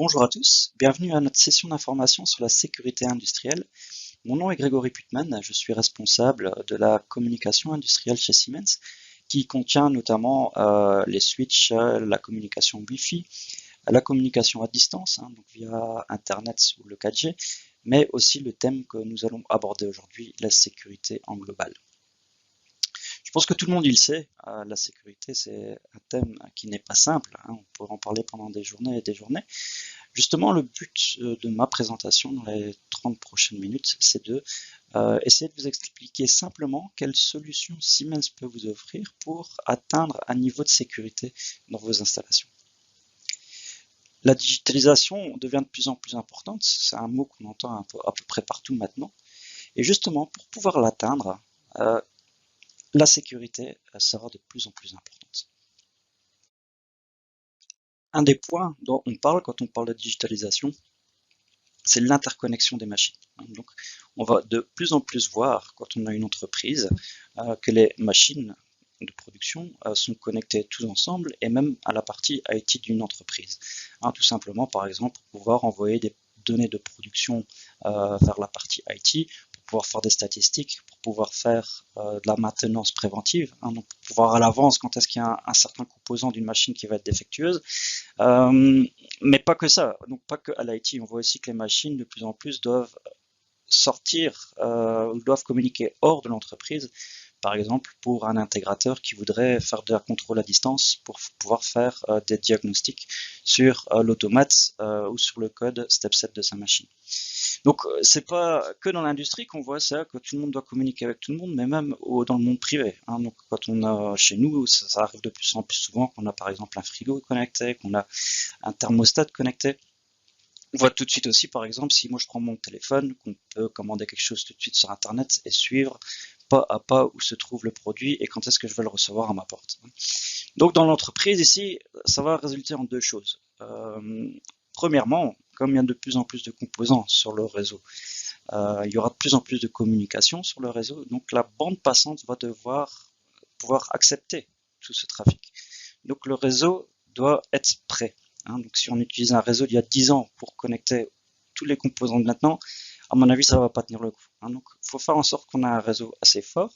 Bonjour à tous, bienvenue à notre session d'information sur la sécurité industrielle. Mon nom est Grégory Putman, je suis responsable de la communication industrielle chez Siemens, qui contient notamment les switches, la communication Wi-Fi, la communication à distance, donc via Internet ou le 4G, mais aussi le thème que nous allons aborder aujourd'hui, la sécurité en global. Je pense que tout le monde il sait, la sécurité c'est un thème qui n'est pas simple, on pourrait en parler pendant des journées et des journées. Justement, le but de ma présentation dans les 30 prochaines minutes, c'est de essayer de vous expliquer simplement quelles solutions Siemens peut vous offrir pour atteindre un niveau de sécurité dans vos installations. La digitalisation devient de plus en plus importante, c'est un mot qu'on entend à peu près partout maintenant, et justement, pour pouvoir l'atteindre, la sécurité sera de plus en plus importante. Un des points dont on parle quand on parle de digitalisation, c'est l'interconnexion des machines. Donc, on va de plus en plus voir, quand on a une entreprise, que les machines de production sont connectées tous ensemble et même à la partie IT d'une entreprise. Tout simplement, par exemple, pour pouvoir envoyer des données de production vers la partie IT, pour pouvoir faire des statistiques, pour pouvoir faire de la maintenance préventive, donc pour pouvoir à l'avance quand est-ce qu'il y a un certain composant d'une machine qui va être défectueuse. Mais pas que ça, donc pas que à l'IT, on voit aussi que les machines de plus en plus doivent sortir, doivent communiquer hors de l'entreprise, par exemple pour un intégrateur qui voudrait faire de la contrôle à distance pour pouvoir faire des diagnostics sur l'automate ou sur le code step 7 de sa machine. Donc c'est pas que dans l'industrie qu'on voit ça, que tout le monde doit communiquer avec tout le monde, mais même dans le monde privé. Donc quand on a chez nous, ça arrive de plus en plus souvent qu'on a par exemple un frigo connecté, qu'on a un thermostat connecté. On voit tout de suite aussi, par exemple, si moi je prends mon téléphone, qu'on peut commander quelque chose tout de suite sur Internet et suivre pas à pas où se trouve le produit et quand est-ce que je vais le recevoir à ma porte. Donc dans l'entreprise ici, ça va résulter en deux choses. Premièrement, comme il y a de plus en plus de composants sur le réseau, il y aura de plus en plus de communication sur le réseau, donc la bande passante va devoir pouvoir accepter tout ce trafic. Donc le réseau doit être prêt. Donc si on utilise un réseau d'il y a 10 ans pour connecter tous les composants de maintenant, à mon avis, ça ne va pas tenir le coup. Donc il faut faire en sorte qu'on ait un réseau assez fort.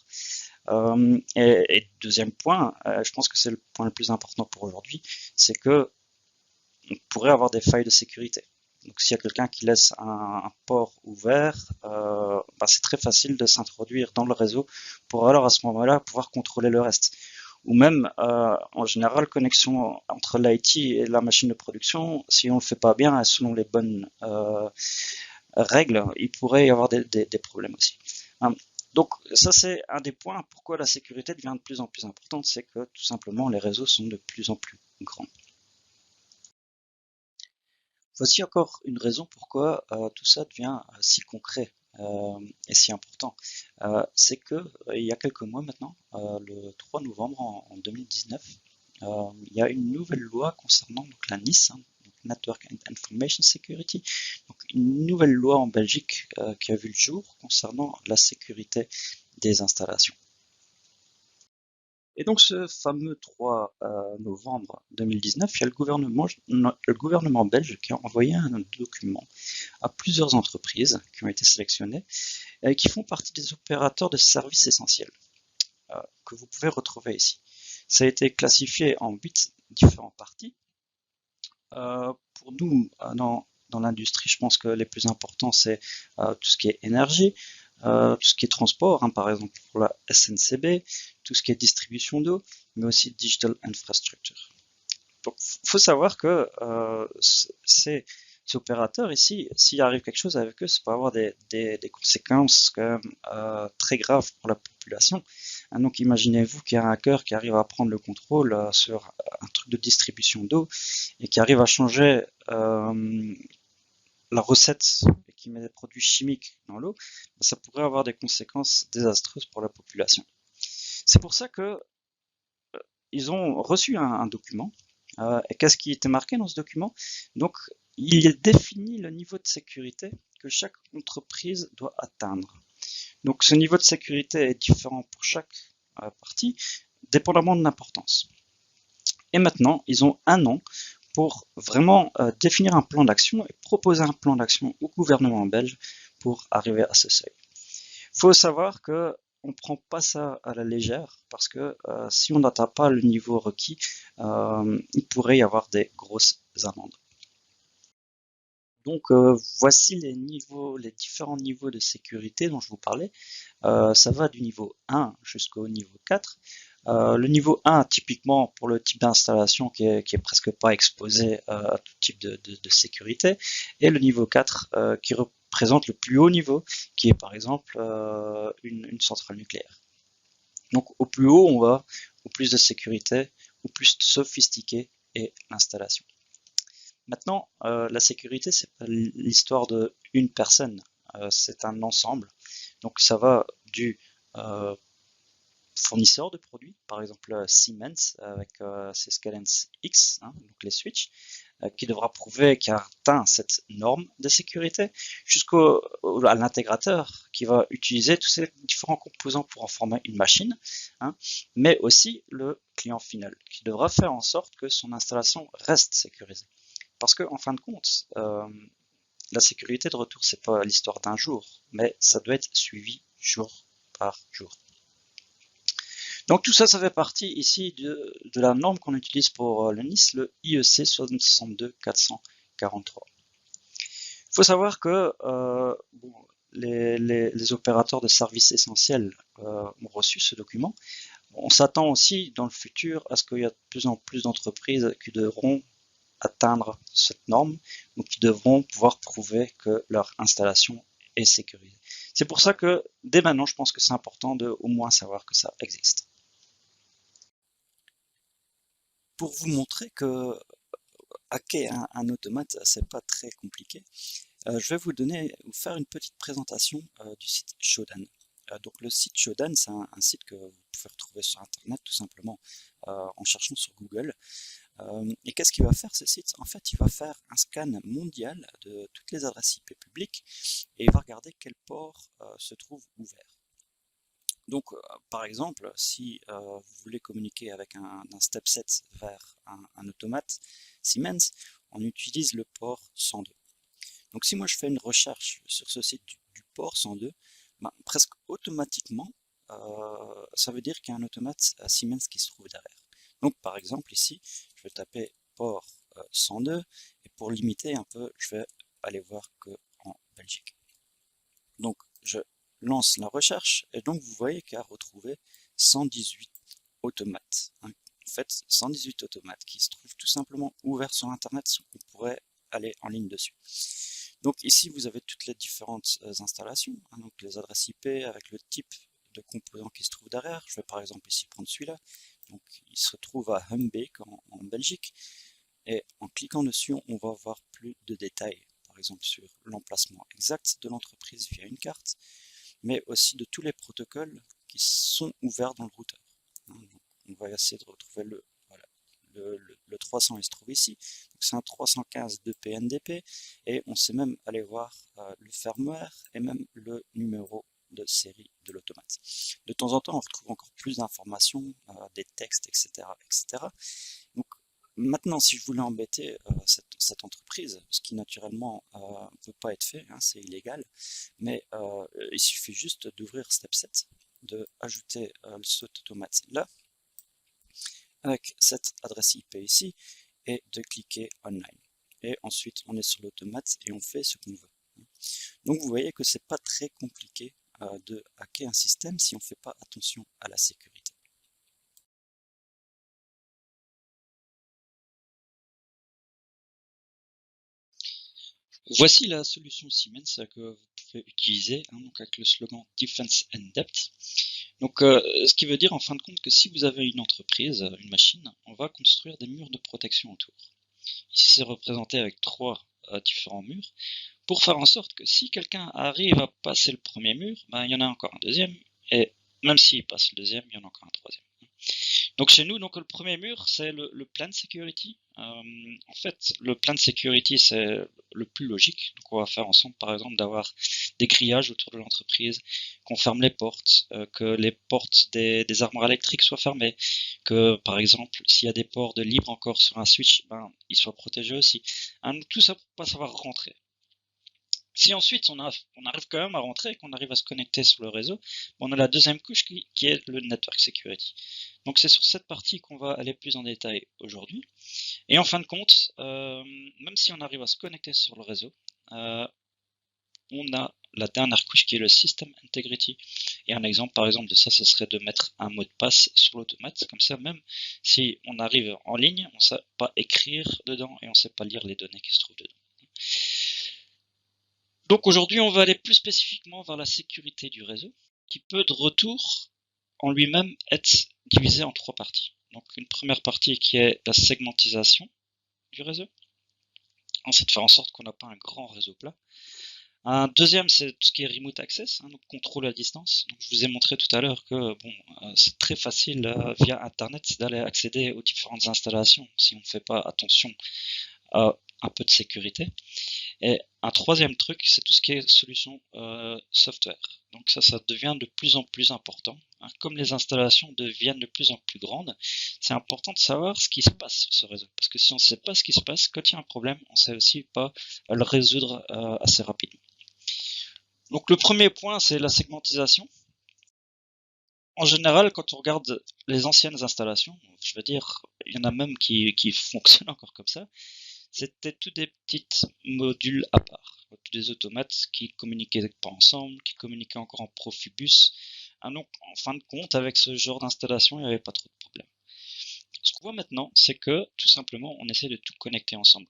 Et deuxième point, je pense que c'est le point le plus important pour aujourd'hui, c'est que on pourrait avoir des failles de sécurité. Donc s'il y a quelqu'un qui laisse un port ouvert, c'est très facile de s'introduire dans le réseau pour alors à ce moment-là pouvoir contrôler le reste. Ou même en général, connexion entre l'IT et la machine de production, si on ne le fait pas bien selon les bonnes règles, il pourrait y avoir des problèmes aussi. Donc ça c'est un des points pourquoi la sécurité devient de plus en plus importante, c'est que tout simplement les réseaux sont de plus en plus grands. Voici encore une raison pourquoi tout ça devient si concret et si important. C'est que il y a quelques mois maintenant, le 3 novembre en 2019, il y a une nouvelle loi concernant donc, la NIS, Network and Information Security, donc une nouvelle loi en Belgique qui a vu le jour concernant la sécurité des installations. Et donc ce fameux 3 novembre 2019, il y a le gouvernement belge qui a envoyé un document à plusieurs entreprises qui ont été sélectionnées et qui font partie des opérateurs de services essentiels que vous pouvez retrouver ici. Ça a été classifié en 8 différentes parties. Pour nous, dans l'industrie, je pense que les plus importants, c'est tout ce qui est énergie, tout ce qui est transport, par exemple pour la SNCB, tout ce qui est distribution d'eau, mais aussi digital infrastructure. Donc, il faut savoir que ces opérateurs ici, s'il arrive quelque chose avec eux, ça peut avoir des conséquences quand même très graves pour la population. Donc imaginez-vous qu'il y a un hacker qui arrive à prendre le contrôle sur un truc de distribution d'eau et qui arrive à changer la recette et qui met des produits chimiques dans l'eau, ça pourrait avoir des conséquences désastreuses pour la population. C'est pour ça que ils ont reçu un document. Et qu'est-ce qui était marqué dans ce document? Donc, il définit le niveau de sécurité que chaque entreprise doit atteindre. Donc, ce niveau de sécurité est différent pour chaque partie, dépendamment de l'importance. Et maintenant, ils ont un an pour vraiment définir un plan d'action et proposer un plan d'action au gouvernement belge pour arriver à ce seuil. Il faut savoir que on ne prend pas ça à la légère parce que si on n'atteint pas le niveau requis, il pourrait y avoir des grosses amendes. Donc voici les différents niveaux de sécurité dont je vous parlais. Ça va du niveau 1 jusqu'au niveau 4. Le niveau 1, typiquement pour le type d'installation qui est presque pas exposé à tout type de sécurité, et le niveau 4 qui représente le plus haut niveau, qui est par exemple une centrale nucléaire. Donc au plus haut on va, au plus de sécurité, au plus sophistiqué est l'installation. Maintenant, la sécurité, c'est pas l'histoire de une personne, c'est un ensemble. Donc ça va du fournisseur de produits, par exemple Siemens avec ses Scalence X, hein, donc les switches, qui devra prouver qu'il a atteint cette norme de sécurité, jusqu'à l'intégrateur qui va utiliser tous ces différents composants pour en former une machine, hein, mais aussi le client final, qui devra faire en sorte que son installation reste sécurisée. Parce que, en fin de compte, la sécurité de retour, c'est pas l'histoire d'un jour, mais ça doit être suivi jour par jour. Donc tout ça, ça fait partie ici de la norme qu'on utilise pour le NIS, le IEC 62443. Il faut savoir que les opérateurs de services essentiels ont reçu ce document. On s'attend aussi dans le futur à ce qu'il y ait de plus en plus d'entreprises qui devront atteindre cette norme, donc qui devront pouvoir prouver que leur installation est sécurisée. C'est pour ça que dès maintenant, je pense que c'est important de au moins savoir que ça existe. Pour vous montrer que hacker un automate, c'est pas très compliqué, je vais vous faire une petite présentation du site Shodan. Donc le site Shodan, c'est un site que vous pouvez retrouver sur Internet tout simplement en cherchant sur Google. Et qu'est-ce qu'il va faire ce site? En fait, il va faire un scan mondial de toutes les adresses IP publiques et il va regarder quel port se trouve ouvert. Donc, par exemple, si vous voulez communiquer avec un step set vers un automate Siemens, on utilise le port 102. Donc, si moi je fais une recherche sur ce site du port 102, ben, presque automatiquement, ça veut dire qu'il y a un automate Siemens qui se trouve derrière. Donc, par exemple, ici, je vais taper port 102 et pour limiter un peu, je vais aller voir que en Belgique. Donc, je lance la recherche et donc vous voyez qu'il a retrouvé 118 automates. En fait, 118 automates qui se trouvent tout simplement ouverts sur Internet, on pourrait aller en ligne dessus. Donc ici, vous avez toutes les différentes installations, hein, donc les adresses IP avec le type de composant qui se trouve derrière. Je vais par exemple ici prendre celui-là. Donc il se trouve à Humbeek en Belgique. Et en cliquant dessus, on va avoir plus de détails, par exemple sur l'emplacement exact de l'entreprise via une carte, mais aussi de tous les protocoles qui sont ouverts dans le routeur. Donc, on va essayer de retrouver le 300, il se trouve ici. C'est un 315 de PNDP et on sait même aller voir le firmware et même le numéro de série de l'automate. De temps en temps, on retrouve encore plus d'informations, des textes, etc., etc. Donc, maintenant, si je voulais embêter cette entreprise, ce qui naturellement ne peut pas être fait, hein, c'est illégal, mais il suffit juste d'ouvrir StepSet, d'ajouter cet automate là, avec cette adresse IP ici, et de cliquer Online. Et ensuite, on est sur l'automate et on fait ce qu'on veut. Donc vous voyez que c'est pas très compliqué de hacker un système si on ne fait pas attention à la sécurité. Voici la solution Siemens que vous pouvez utiliser, hein, donc avec le slogan Defense in Depth. Donc, ce qui veut dire en fin de compte que si vous avez une entreprise, une machine, on va construire des murs de protection autour. Ici, c'est représenté avec 3 différents murs, pour faire en sorte que si quelqu'un arrive à passer le premier mur, ben, il y en a encore un deuxième, et même s'il passe le deuxième, il y en a encore un troisième. Donc chez nous, donc, le premier mur, c'est le plan security. En fait, le plan security, c'est le plus logique. Donc on va faire ensemble par exemple d'avoir des grillages autour de l'entreprise, qu'on ferme les portes, que les portes des armoires électriques soient fermées, que par exemple s'il y a des ports de libre encore sur un switch, ben, ils soient protégés aussi. Tout ça pour pas savoir rentrer. Si ensuite on arrive quand même à rentrer et qu'on arrive à se connecter sur le réseau, on a la deuxième couche qui est le network security. Donc c'est sur cette partie qu'on va aller plus en détail aujourd'hui. Et en fin de compte, même si on arrive à se connecter sur le réseau, on a la dernière couche qui est le system integrity. Et un exemple par exemple de ça, ce serait de mettre un mot de passe sur l'automate. Comme ça, même si on arrive en ligne, on ne sait pas écrire dedans et on ne sait pas lire les données qui se trouvent dedans. Donc aujourd'hui, on va aller plus spécifiquement vers la sécurité du réseau, qui peut de retour en lui-même être divisé en trois parties. Donc une première partie qui est la segmentisation du réseau. Ensuite, faire en sorte qu'on n'a pas un grand réseau plat. Un deuxième, c'est tout ce qui est remote access, donc contrôle à distance. Donc, je vous ai montré tout à l'heure que c'est très facile via Internet d'aller accéder aux différentes installations si on ne fait pas attention à un peu de sécurité. Et un troisième truc, c'est tout ce qui est solution software. Donc ça devient de plus en plus important. Comme les installations deviennent de plus en plus grandes, c'est important de savoir ce qui se passe sur ce réseau. Parce que si on ne sait pas ce qui se passe, quand il y a un problème, on ne sait aussi pas le résoudre assez rapidement. Donc le premier point, c'est la segmentisation. En général, quand on regarde les anciennes installations, je veux dire, il y en a même qui fonctionnent encore comme ça, c'était tous des petits modules à part, des automates qui communiquaient pas ensemble, qui communiquaient encore en Profibus. Donc, en fin de compte, avec ce genre d'installation, il n'y avait pas trop de problèmes. Ce qu'on voit maintenant, c'est que tout simplement, on essaie de tout connecter ensemble.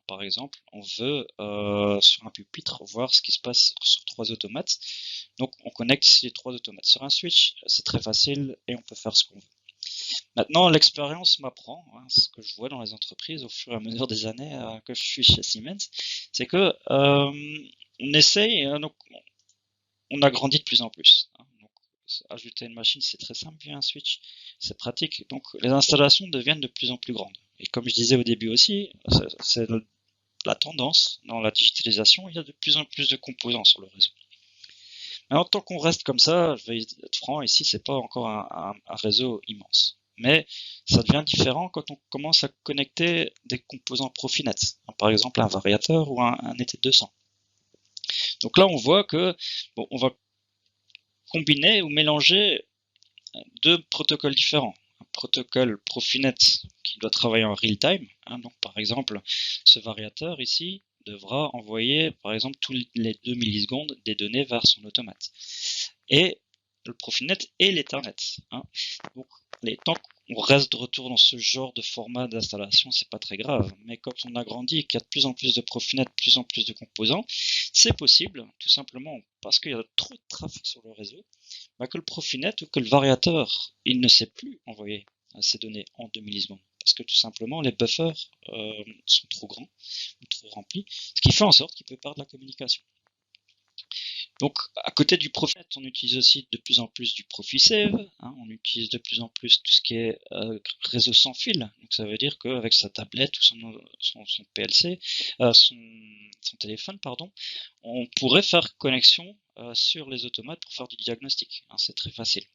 Par exemple, on veut sur un pupitre voir ce qui se passe sur trois automates. Donc, on connecte ces trois automates sur un switch. C'est très facile et on peut faire ce qu'on veut. Maintenant, l'expérience m'apprend, ce que je vois dans les entreprises au fur et à mesure des années que je suis chez Siemens, c'est que on essaye, donc on agrandit de plus en plus. Donc, ajouter une machine, c'est très simple via un switch, c'est pratique. Donc, les installations deviennent de plus en plus grandes. Et comme je disais au début aussi, c'est la tendance dans la digitalisation, il y a de plus en plus de composants sur le réseau. Mais en tant qu'on reste comme ça, je vais être franc, ici, c'est pas encore un réseau immense. Mais ça devient différent quand on commence à connecter des composants Profinet, par exemple un variateur ou un ET200. Donc là, on voit que on va combiner ou mélanger deux protocoles différents. Un protocole Profinet qui doit travailler en real time. Donc par exemple, ce variateur ici devra envoyer par exemple tous les 2 millisecondes des données vers son automate. Et le Profinet et l'Ethernet. Donc tant qu'on reste de retour dans ce genre de format d'installation, c'est pas très grave. Mais quand on agrandit et qu'il y a de plus en plus de Profinet, de plus en plus de composants, c'est possible, tout simplement parce qu'il y a trop de trafic sur le réseau, que le Profinet ou que le variateur, il ne sait plus envoyer ces données en 2 millisecondes. Parce que tout simplement, les buffers sont trop grands ou trop remplis, ce qui fait en sorte qu'il peut perdre la communication. Donc, à côté du Profinet, on utilise aussi de plus en plus du ProfiSave. On utilise de plus en plus tout ce qui est réseau sans fil. Donc, ça veut dire qu'avec sa tablette ou son PLC, son téléphone, pardon, on pourrait faire connexion sur les automates pour faire du diagnostic. C'est très facile.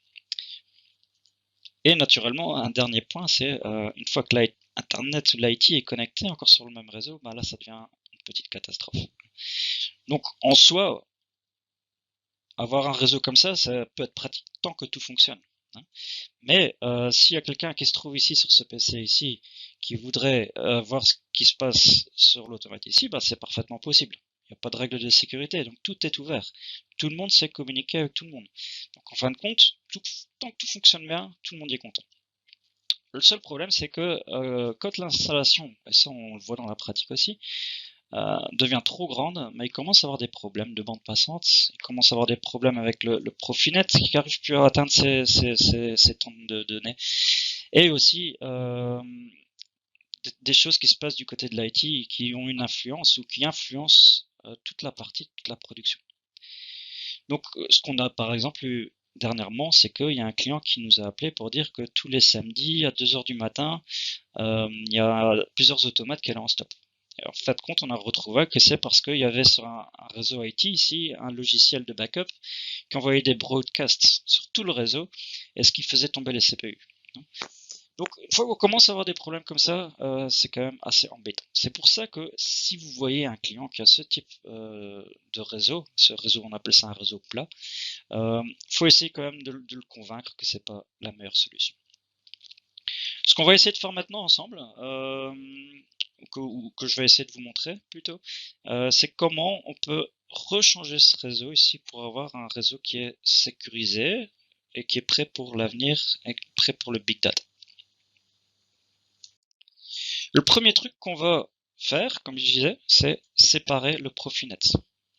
Et naturellement, un dernier point, c'est une fois que l'Internet ou l'IT est connecté encore sur le même réseau, là, ça devient une petite catastrophe. Donc, en soi, avoir un réseau comme ça peut être pratique tant que tout fonctionne. Mais s'il y a quelqu'un qui se trouve ici sur ce PC ici, qui voudrait voir ce qui se passe sur l'automate ici, c'est parfaitement possible. Il n'y a pas de règle de sécurité, donc tout est ouvert. Tout le monde sait communiquer avec tout le monde. Donc en fin de compte, tant que tout fonctionne bien, tout le monde est content. Le seul problème, c'est que quand l'installation, et ça on le voit dans la pratique aussi, devient trop grande, mais il commence à avoir des problèmes de bande passante, il commence à avoir des problèmes avec le Profinet qui n'arrive plus à atteindre ces temps de données, et aussi des choses qui se passent du côté de l'IT qui ont une influence ou qui influencent toute la production. Donc ce qu'on a par exemple eu dernièrement, c'est qu'il y a un client qui nous a appelé pour dire que tous les samedis à 2h du matin, il y a plusieurs automates qui allaient en stop. Et en fait de compte, on a retrouvé que c'est parce qu'il y avait sur un réseau IT ici un logiciel de backup qui envoyait des broadcasts sur tout le réseau et ce qui faisait tomber les CPU. Donc, une fois qu'on commence à avoir des problèmes comme ça, c'est quand même assez embêtant. C'est pour ça que si vous voyez un client qui a ce type de réseau, ce réseau, on appelle ça un réseau plat, faut essayer quand même de le convaincre que c'est pas la meilleure solution. Ce qu'on va essayer de faire maintenant ensemble, que je vais essayer de vous montrer plutôt, c'est comment on peut rechanger ce réseau ici pour avoir un réseau qui est sécurisé et qui est prêt pour l'avenir et prêt pour le big data. Le premier truc qu'on va faire, comme je disais, c'est séparer le Profinet.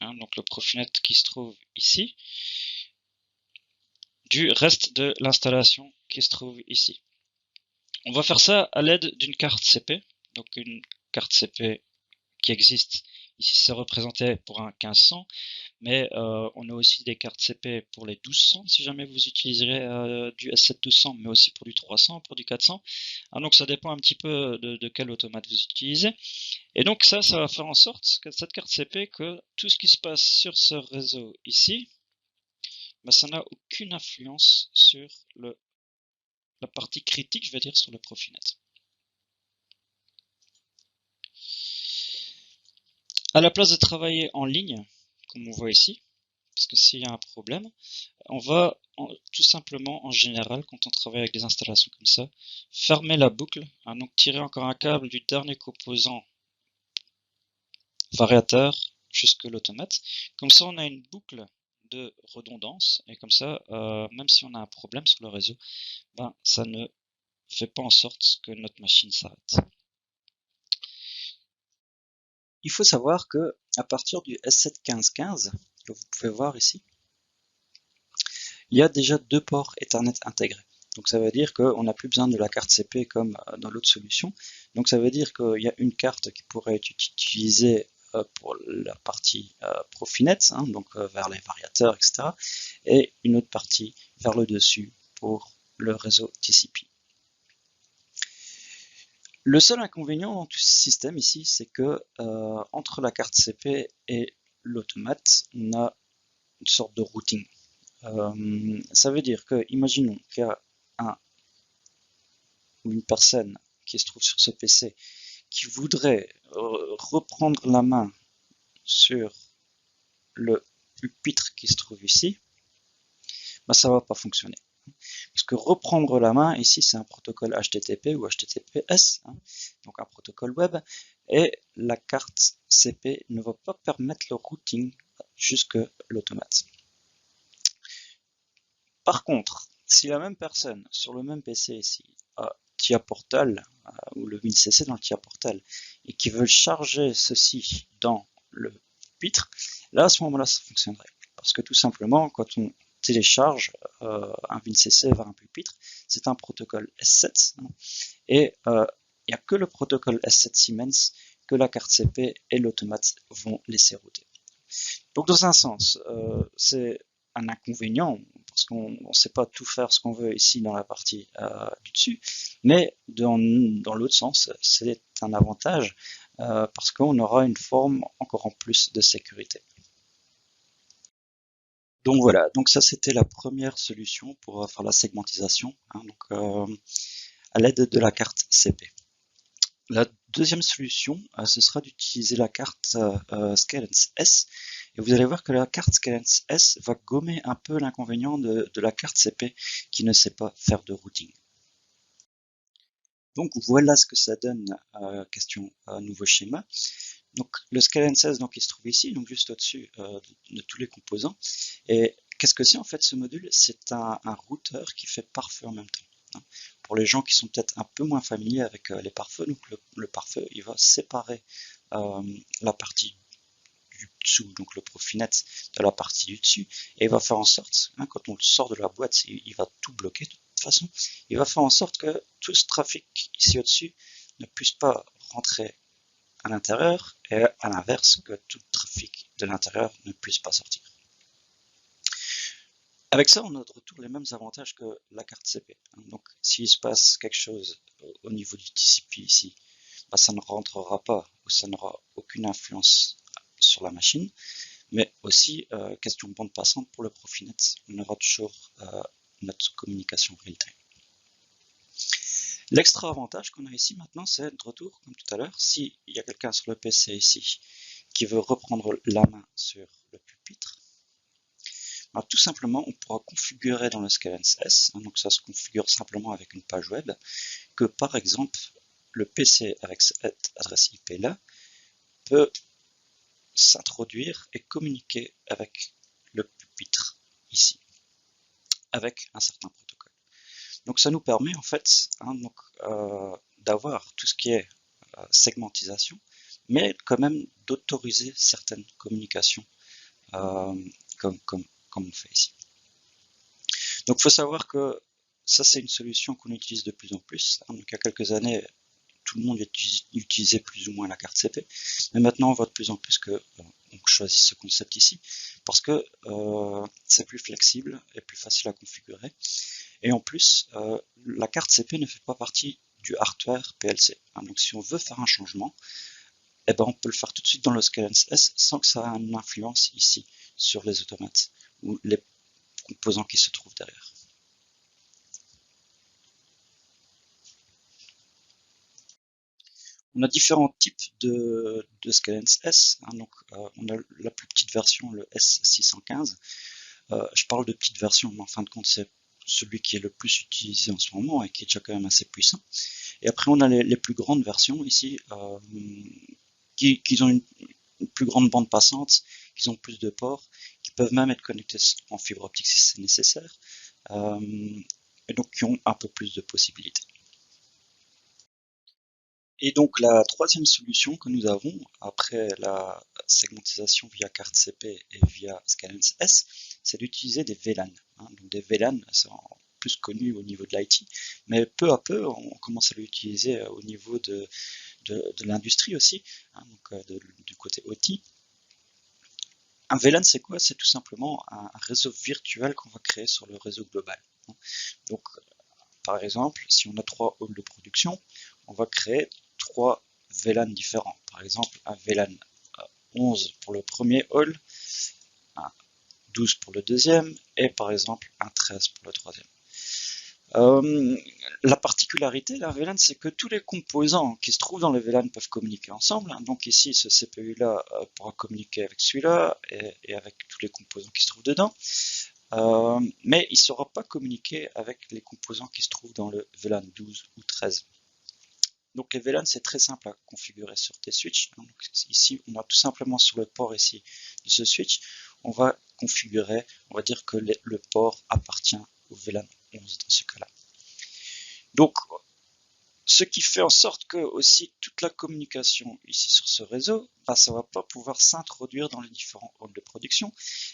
Donc le Profinet qui se trouve ici du reste de l'installation qui se trouve ici. On va faire ça à l'aide d'une carte CP. Donc une carte CP qui existe ici, c'est représenté pour un 1500, mais on a aussi des cartes CP pour les 1200 si jamais vous utiliserez du S7 1200, mais aussi pour du 300, pour du 400. Donc ça dépend un petit peu de quel automate vous utilisez. Et donc ça va faire en sorte que cette carte CP, que tout ce qui se passe sur ce réseau ici, ça n'a aucune influence sur la partie critique, je vais dire, sur le Profinet. À la place de travailler en ligne, comme on voit ici, parce que s'il y a un problème, on va tout simplement, en général, quand on travaille avec des installations comme ça, fermer la boucle, donc tirer encore un câble du dernier composant variateur jusque l'automate. Comme ça, on a une boucle de redondance, et comme ça, même si on a un problème sur le réseau, ça ne fait pas en sorte que notre machine s'arrête. Il faut savoir que à partir du S7 1515, que vous pouvez voir ici, il y a déjà 2 ports Ethernet intégrés. Donc ça veut dire qu'on n'a plus besoin de la carte CP comme dans l'autre solution. Donc ça veut dire qu'il y a une carte qui pourrait être utilisée pour la partie Profinet, donc vers les variateurs, etc. Et une autre partie vers le dessus pour le réseau TCP. Le seul inconvénient dans tout ce système ici, c'est que entre la carte CP et l'automate, on a une sorte de routing. Ça veut dire que, imaginons qu'il y a une personne qui se trouve sur ce PC qui voudrait reprendre la main sur le pupitre qui se trouve ici, ça va pas fonctionner. Parce que reprendre la main, ici, c'est un protocole HTTP ou HTTPS, donc un protocole web, et la carte CP ne va pas permettre le routing jusque l'automate. Par contre, si la même personne, sur le même PC ici, a TIA Portal, ou le WinCC dans le TIA Portal, et qui veut charger ceci dans le pupitre, là, à ce moment-là, ça fonctionnerait. Parce que tout simplement, quand on télécharge un WinCC vers un pupitre, c'est un protocole S7, et il n'y a que le protocole S7 Siemens que la carte CP et l'automate vont laisser router. Donc dans un sens, c'est un inconvénient, parce qu'on ne sait pas tout faire ce qu'on veut ici dans la partie du dessus, mais dans l'autre sens, c'est un avantage, parce qu'on aura une forme encore en plus de sécurité. Donc voilà, donc ça c'était la première solution pour faire la segmentisation, à l'aide de la carte CP. La deuxième solution, ce sera d'utiliser la carte Scalance S. Et vous allez voir que la carte Scalance S va gommer un peu l'inconvénient de la carte CP qui ne sait pas faire de routing. Donc voilà ce que ça donne, question nouveau schéma. Donc le Scalance S, donc, il se trouve ici, donc juste au-dessus de tous les composants. Et qu'est-ce que c'est en fait ce module? C'est un routeur qui fait pare-feu en même temps. Pour les gens qui sont peut-être un peu moins familiers avec les pare-feux, donc le pare-feu, il va séparer la partie du dessous, donc le Profinet, de la partie du dessus, et il va faire en sorte, quand on le sort de la boîte, il va tout bloquer de toute façon, il va faire en sorte que tout ce trafic ici au-dessus ne puisse pas rentrer à l'intérieur, et à l'inverse, que tout le trafic de l'intérieur ne puisse pas sortir. Avec ça, on a de retour les mêmes avantages que la carte CP. Donc, s'il se passe quelque chose au niveau du TCP ici, ça ne rentrera pas ou ça n'aura aucune influence sur la machine. Mais aussi, question de bande passante pour le Profinet, on aura toujours notre communication real-time. L'extra avantage qu'on a ici maintenant, c'est de retour, comme tout à l'heure, s'il y a quelqu'un sur le PC ici qui veut reprendre la main sur le pupitre, alors tout simplement, on pourra configurer dans le Scalance S, donc ça se configure simplement avec une page web, que par exemple, le PC avec cette adresse IP là peut s'introduire et communiquer avec le pupitre ici, avec un certain protocole. Donc ça nous permet en fait d'avoir tout ce qui est segmentisation, mais quand même d'autoriser certaines communications comme on fait ici. Donc il faut savoir que ça c'est une solution qu'on utilise de plus en plus. Donc il y a quelques années, tout le monde utilisait plus ou moins la carte CP, mais maintenant on voit de plus en plus que on choisit ce concept ici parce que c'est plus flexible et plus facile à configurer. Et en plus, la carte CP ne fait pas partie du hardware PLC. Donc si on veut faire un changement, eh ben, on peut le faire tout de suite dans le Scalance S sans que ça ait une influence ici sur les automates ou les composants qui se trouvent derrière. On a différents types de Scalance S. Donc, on a la plus petite version, le S615. Je parle de petite version, mais en fin de compte, c'est celui qui est le plus utilisé en ce moment et qui est déjà quand même assez puissant. Et après, on a les plus grandes versions ici, qui ont une plus grande bande passante, qui ont plus de ports, qui peuvent même être connectés en fibre optique si c'est nécessaire, et donc qui ont un peu plus de possibilités. Et donc la troisième solution que nous avons, après la segmentisation via carte CP et via Scalance S, c'est d'utiliser des VLAN. Donc des VLAN, c'est plus connu au niveau de l'IT, mais peu à peu, on commence à l'utiliser au niveau de l'industrie aussi, donc du côté OT. Un VLAN, c'est quoi? C'est tout simplement un réseau virtuel qu'on va créer sur le réseau global. Donc, par exemple, si on a 3 halls de production, on va créer 3 VLAN différents. Par exemple, un VLAN 11 pour le premier hall, un 12 pour le deuxième, et par exemple un 13 pour le troisième. La particularité d'un VLAN, c'est que tous les composants qui se trouvent dans le VLAN peuvent communiquer ensemble. Donc ici, ce CPU-là pourra communiquer avec celui-là et avec tous les composants qui se trouvent dedans. Mais il ne saura pas communiquer avec les composants qui se trouvent dans le VLAN 12 ou 13. Donc les VLAN, c'est très simple à configurer sur des switches. Donc ici, on a tout simplement sur le port ici de ce switch, on va configurer, on va dire que le port appartient au VLAN 11 dans ce cas-là. Donc, ce qui fait en sorte que aussi toute la communication ici sur ce réseau, ça ne va pas pouvoir s'introduire dans les différents halls de production.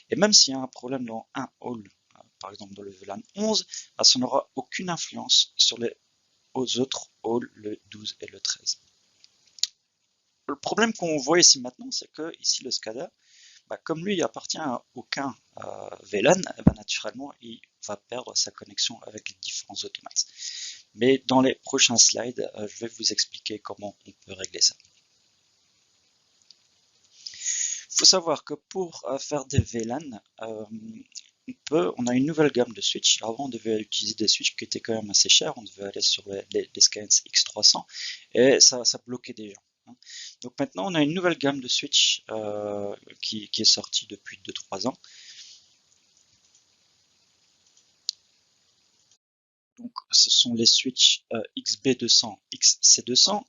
Et même s'il y a un problème dans un hall, par exemple dans le VLAN 11, ça n'aura aucune influence sur les autres halls, le 12 et le 13. Le problème qu'on voit ici maintenant, c'est que ici le SCADA, comme lui il appartient à aucun VLAN, naturellement il va perdre sa connexion avec les différents automates. Mais dans les prochains slides, je vais vous expliquer comment on peut régler ça. Il faut savoir que pour faire des VLAN, on a une nouvelle gamme de switches. Avant, on devait utiliser des switches qui étaient quand même assez chers. On devait aller sur les Scalance X300 et ça bloquait des gens. Donc maintenant, on a une nouvelle gamme de switches qui est sortie depuis 2-3 ans. Donc, ce sont les switches XB200, XC200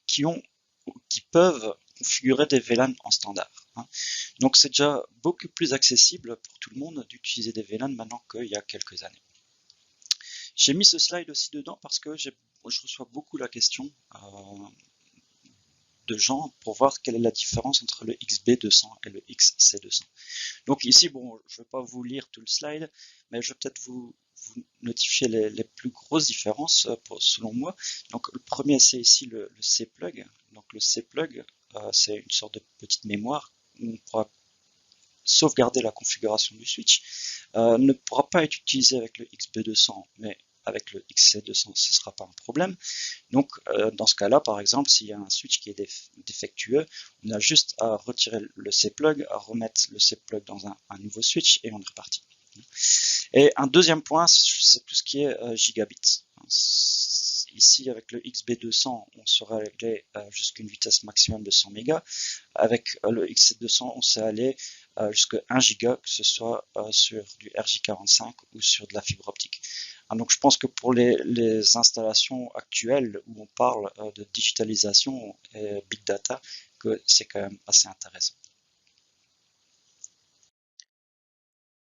qui peuvent configurer des VLAN en standard. Donc, c'est déjà beaucoup plus accessible pour tout le monde d'utiliser des VLAN maintenant qu'il y a quelques années. J'ai mis ce slide aussi dedans parce que je reçois beaucoup la question de gens pour voir quelle est la différence entre le XB200 et le XC200. Donc ici, bon, je ne vais pas vous lire tout le slide, mais je vais peut-être vous notifier les plus grosses différences selon moi. Donc le premier, c'est ici le C-Plug. Donc le C-Plug, c'est une sorte de petite mémoire où on pourra sauvegarder la configuration du switch. Ne pourra pas être utilisé avec le XB200, mais avec le XC200, ce ne sera pas un problème. Donc, dans ce cas-là, par exemple, s'il y a un switch qui est défectueux, on a juste à retirer le C-plug, à remettre le C-plug dans un nouveau switch et on est reparti. Et un deuxième point, c'est tout ce qui est gigabits. Ici, avec le XB200, on serait allé jusqu'à une vitesse maximum de 100 mégas. Avec le XC200, on s'est allé jusqu'à 1 giga, que ce soit sur du RJ45 ou sur de la fibre optique. Donc je pense que pour les installations actuelles où on parle de digitalisation et big data, que c'est quand même assez intéressant.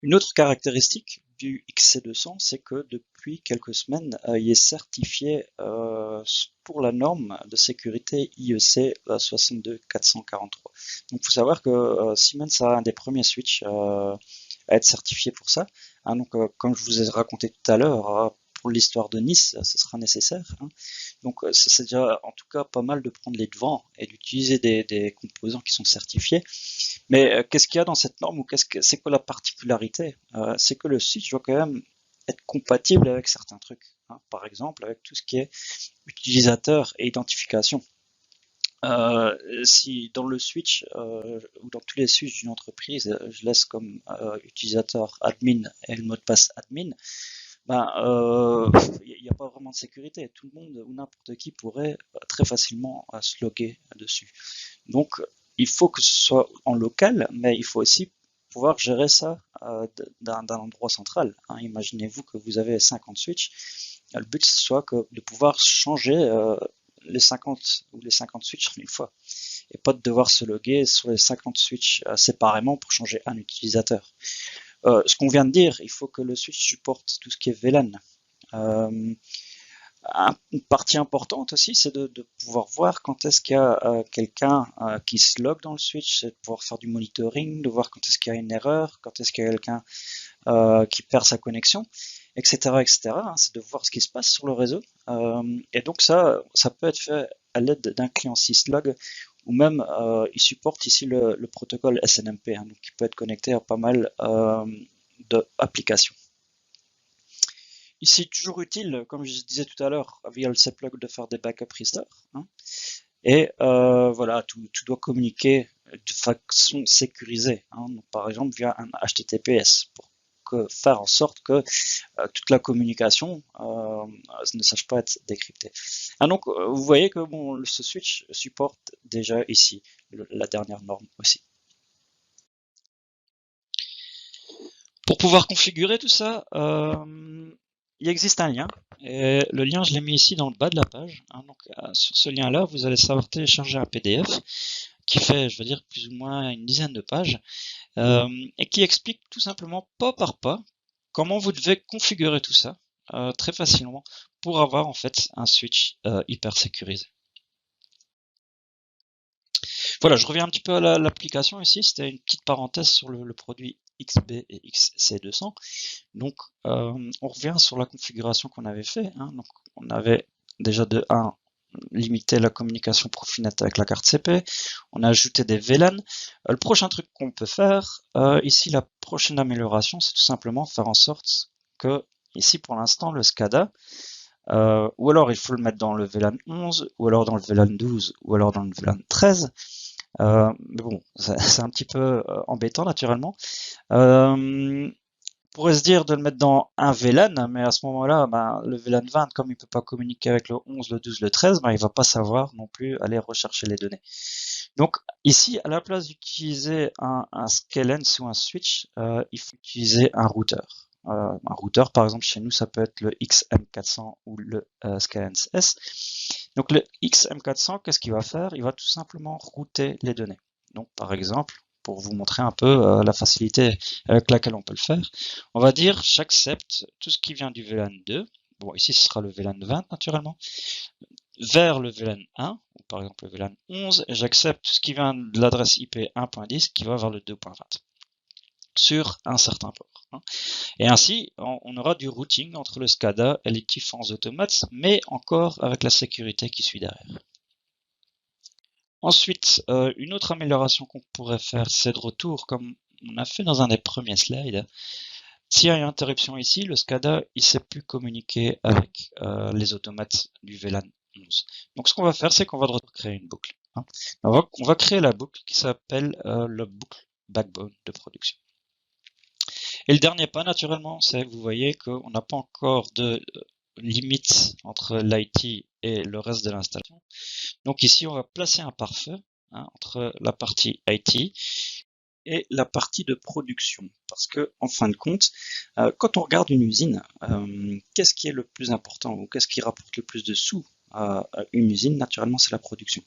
Une autre caractéristique du XC200, c'est que depuis quelques semaines, il est certifié pour la norme de sécurité IEC 62443. Donc il faut savoir que Siemens a un des premiers switches à être certifié pour ça. Donc comme je vous ai raconté tout à l'heure, pour l'histoire de Nice, ce sera nécessaire. Donc c'est déjà en tout cas pas mal de prendre les devants et d'utiliser des composants qui sont certifiés. Mais qu'est-ce qu'il y a dans cette norme ou c'est quoi la particularité? C'est que le switch doit quand même être compatible avec certains trucs. Par exemple, avec tout ce qui est utilisateur et identification. Si dans le switch ou dans tous les switches d'une entreprise, je laisse comme utilisateur admin et le mot de passe admin, il n'y a pas vraiment de sécurité. Tout le monde ou n'importe qui pourrait très facilement se loguer dessus. Donc, il faut que ce soit en local, mais il faut aussi pouvoir gérer ça d'un endroit central. Imaginez-vous que vous avez 50 switches. Le but, ce soit de pouvoir changer les 50 ou les 50 switches en une fois. Et pas de devoir se loguer sur les 50 switches séparément pour changer un utilisateur. Ce qu'on vient de dire, il faut que le switch supporte tout ce qui est VLAN. Une partie importante aussi, c'est de pouvoir voir quand est-ce qu'il y a quelqu'un qui se log dans le switch, c'est de pouvoir faire du monitoring, de voir quand est-ce qu'il y a une erreur, quand est-ce qu'il y a quelqu'un qui perd sa connexion, etc., etc. C'est de voir ce qui se passe sur le réseau. Et donc ça peut être fait à l'aide d'un client syslog ou même il supporte ici le protocole SNMP, donc qui peut être connecté à pas mal d'applications. Ici, toujours utile, comme je disais tout à l'heure, via le C-plug de faire des backup restore. Et voilà, tout doit communiquer de façon sécurisée. Donc, par exemple, via un HTTPS pour faire en sorte que toute la communication ne sache pas être décryptée. Donc, vous voyez que ce switch supporte déjà ici la dernière norme aussi. Pour pouvoir configurer tout ça, il existe un lien. Et le lien, je l'ai mis ici dans le bas de la page. Donc, sur ce lien-là, vous allez savoir télécharger un PDF qui fait, je veux dire, plus ou moins une dizaine de pages et qui explique tout simplement pas par pas comment vous devez configurer tout ça très facilement pour avoir en fait un switch hyper sécurisé. Voilà, je reviens un petit peu à l'application ici. C'était une petite parenthèse sur le produit XB et XC200. Donc, on revient sur la configuration qu'on avait fait. Donc, on avait déjà de 1 limité la communication Profinet avec la carte CP. On a ajouté des VLAN. Le prochain truc qu'on peut faire, ici, la prochaine amélioration, c'est tout simplement faire en sorte que, ici, pour l'instant, le SCADA, ou alors il faut le mettre dans le VLAN 11, ou alors dans le VLAN 12, ou alors dans le VLAN 13. Mais bon, c'est un petit peu embêtant naturellement. On pourrait se dire de le mettre dans un VLAN, mais à ce moment-là, le VLAN 20, comme il peut pas communiquer avec le 11, le 12, le 13, il va pas savoir non plus aller rechercher les données. Donc ici, à la place d'utiliser un Scalens ou un switch, il faut utiliser un routeur. Un routeur, par exemple, chez nous, ça peut être le XM400 ou le Scalens S. Donc le XM400, qu'est-ce qu'il va faire? Il va tout simplement router les données. Donc par exemple, pour vous montrer un peu la facilité avec laquelle on peut le faire, on va dire j'accepte tout ce qui vient du VLAN 2, bon ici ce sera le VLAN 20 naturellement, vers le VLAN 1, ou par exemple le VLAN 11, et j'accepte tout ce qui vient de l'adresse IP 1.10 qui va vers le 2.20 sur un certain port. Et ainsi, on aura du routing entre le SCADA et les différents automates, mais encore avec la sécurité qui suit derrière. Ensuite, une autre amélioration qu'on pourrait faire, c'est de retour, comme on a fait dans un des premiers slides, S'il y a une interruption ici, le SCADA il ne sait plus communiquer avec les automates du VLAN 11. Donc ce qu'on va faire, c'est qu'on va créer une boucle. Hein. On va créer la boucle qui s'appelle le boucle backbone de production. Et le dernier pas, naturellement, c'est, vous voyez qu'on n'a pas encore de limite entre l'IT et le reste de l'installation. Donc ici, on va placer un pare-feu entre la partie IT et la partie de production. Parce que, en fin de compte, quand on regarde une usine, qu'est-ce qui est le plus important ou qu'est-ce qui rapporte le plus de sous à une usine? Naturellement, c'est la production.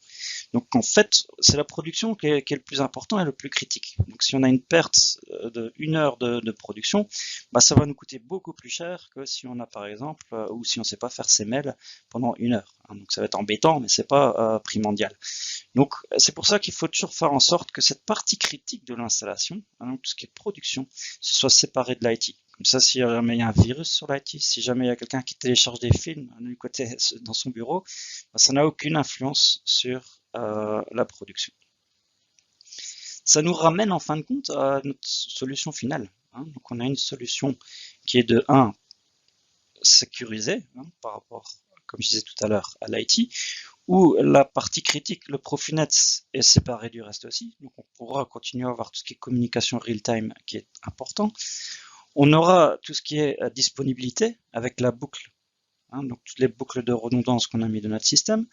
Donc en fait, c'est la production qui est le plus important et le plus critique. Donc si on a une perte de 1 heure de production, bah, ça va nous coûter beaucoup plus cher que si on a par exemple, ou si on ne sait pas faire ses mails pendant 1 heure. Hein. Donc ça va être embêtant, mais c'est pas primordial. Donc c'est pour ça qu'il faut toujours faire en sorte que cette partie critique de l'installation, hein, donc tout ce qui est production, se soit séparé de l'IT. Comme ça, si jamais il y a un virus sur l'IT, si jamais il y a quelqu'un qui télécharge des films du côté dans son bureau, bah, ça n'a aucune influence sur la production. Ça nous ramène en fin de compte à notre solution finale. Hein. Donc on a une solution qui est de 1 sécurisée par rapport, comme je disais tout à l'heure, à l'IT, où la partie critique, le Profinet, est séparé du reste aussi. Donc on pourra continuer à avoir tout ce qui est communication real-time qui est important. On aura tout ce qui est disponibilité avec la boucle, hein, donc toutes les boucles de redondance qu'on a mis de notre système.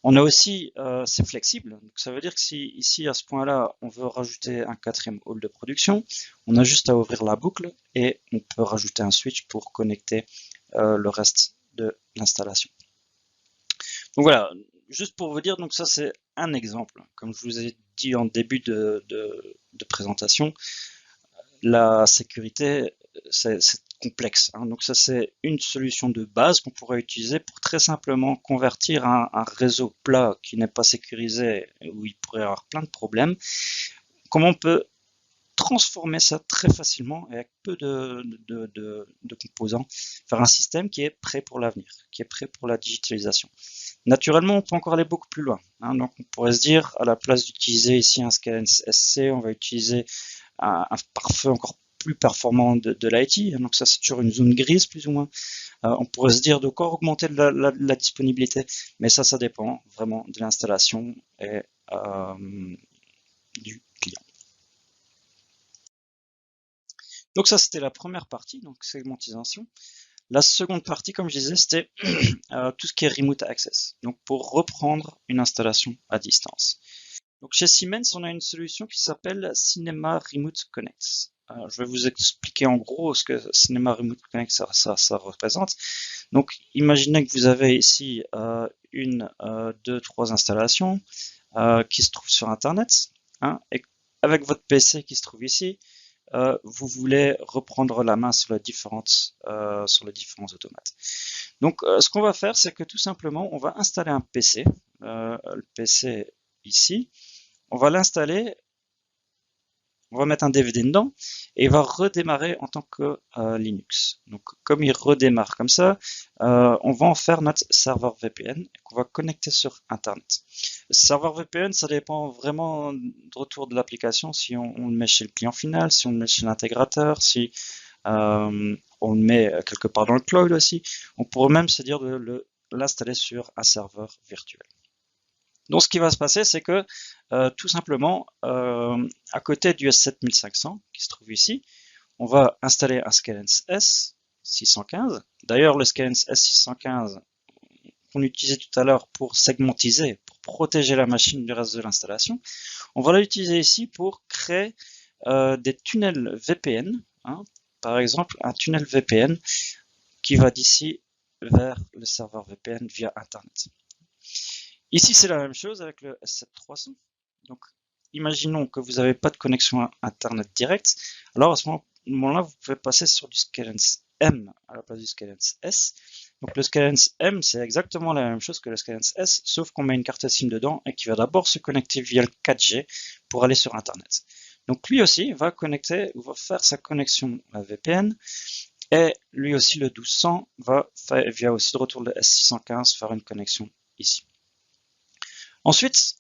On a aussi, c'est flexible, donc ça veut dire que si ici à ce point-là, on veut rajouter un 4e hall de production, on a juste à ouvrir la boucle et on peut rajouter un switch pour connecter le reste de l'installation. Donc voilà, juste pour vous dire, donc ça c'est un exemple. Comme je vous ai dit en début de présentation, la sécurité c'est complexe. Hein. Donc ça c'est une solution de base qu'on pourrait utiliser pour très simplement convertir un réseau plat qui n'est pas sécurisé, où il pourrait y avoir plein de problèmes. Comment on peut transformer ça très facilement et avec peu de composants, faire un système qui est prêt pour l'avenir, qui est prêt pour la digitalisation. Naturellement, on peut encore aller beaucoup plus loin. Hein. Donc on pourrait se dire, à la place d'utiliser ici un Scalence SC, on va utiliser un pare-feu encore plus performant de l'IT, donc ça c'est toujours une zone grise plus ou moins. On pourrait se dire d'encore augmenter la disponibilité, mais ça dépend vraiment de l'installation et du client. Donc ça c'était la première partie, donc segmentisation. La seconde partie, comme je disais, c'était tout ce qui est remote access, donc pour reprendre une installation à distance. Donc chez Siemens, on a une solution qui s'appelle Cinema Remote Connect. Je vais vous expliquer en gros ce que Cinema Remote Connect ça représente. Donc imaginez que vous avez ici une, 2, 3 installations qui se trouvent sur Internet, hein, et avec votre PC qui se trouve ici, vous voulez reprendre la main sur les différents automates. Donc ce qu'on va faire, c'est que tout simplement, on va installer un PC, le PC ici, on va l'installer, on va mettre un DVD dedans et il va redémarrer en tant que Linux. Donc comme il redémarre comme ça, on va en faire notre serveur VPN qu'on va connecter sur Internet. Le serveur VPN, ça dépend vraiment du retour de l'application, si on le met chez le client final, si on le met chez l'intégrateur, si on le met quelque part dans le cloud aussi. On pourrait même se dire de l'installer sur un serveur virtuel. Donc ce qui va se passer, c'est que tout simplement, à côté du S7500 qui se trouve ici, on va installer un Scalence S615. D'ailleurs, le Scalence S615 qu'on utilisait tout à l'heure pour segmentiser, pour protéger la machine du reste de l'installation, on va l'utiliser ici pour créer des tunnels VPN. Hein, par exemple, un tunnel VPN qui va d'ici vers le serveur VPN via Internet. Ici, c'est la même chose avec le S7300. Donc, imaginons que vous n'avez pas de connexion à Internet direct. Alors, à ce moment-là, vous pouvez passer sur du Scalence M à la place du Scalence S. Donc, le Scalence M, c'est exactement la même chose que le Scalence S, sauf qu'on met une carte SIM dedans et qui va d'abord se connecter via le 4G pour aller sur Internet. Donc, lui aussi va faire sa connexion à VPN. Et lui aussi, le 1200 va via aussi de retour le S615 faire une connexion ici. Ensuite,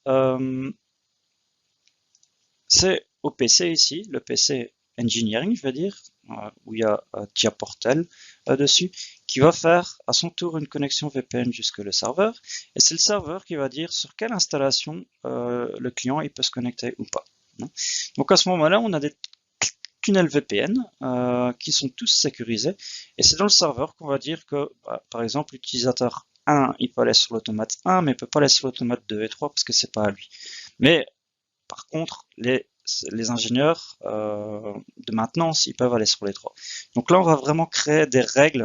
c'est au PC ici. Le PC engineering, je vais dire, où il y a Diaportel dessus, qui va faire à son tour une connexion VPN jusque le serveur, et c'est le serveur qui va dire sur quelle installation le client il peut se connecter ou pas. Donc à ce moment-là, on a des tunnels VPN qui sont tous sécurisés, et c'est dans le serveur qu'on va dire que, par exemple, l'utilisateur 1, il peut aller sur l'automate 1, mais il peut pas aller sur l'automate 2 et 3 parce que c'est pas à lui. Mais par contre, les ingénieurs de maintenance, ils peuvent aller sur les 3. Donc là, on va vraiment créer des règles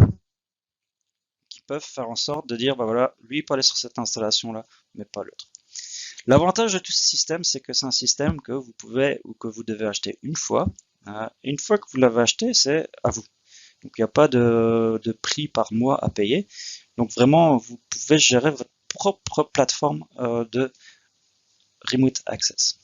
qui peuvent faire en sorte de dire, bah voilà, lui, il peut aller sur cette installation-là, mais pas l'autre. L'avantage de tout ce système, c'est que c'est un système que vous pouvez ou que vous devez acheter une fois. Une fois que vous l'avez acheté, c'est à vous. Donc il n'y a pas de prix par mois à payer. Donc vraiment, vous pouvez gérer votre propre plateforme de Remote Access.